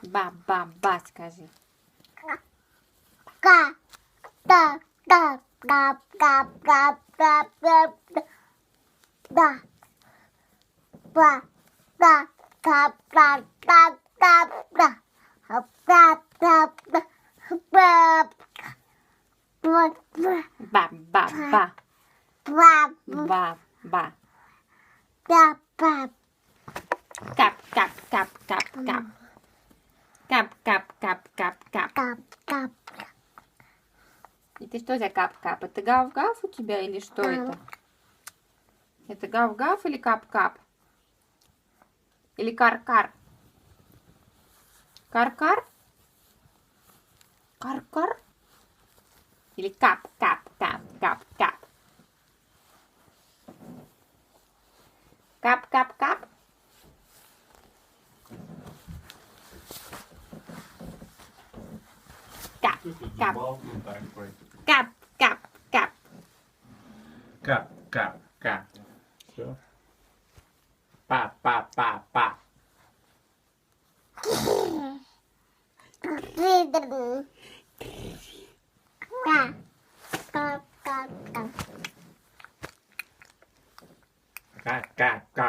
Ба-ба-ба, скажи. Ба-ба-ба. Ба-ба. Кап-кап-кап-кап-кап. Кап-кап-кап-кап-кап. Это что за кап-кап? Это гав-гав у тебя или что это? Это гав-гав или кап-кап? Или кар-кар? Кар-кар? Кар-кар? Или кап-кап-кап-кап-кап? Кап-кап-кап? Кап-кап. Кап-кап-кап. Кап, кап, кап. Все. Па-па-па-па. Ка-ка-ка.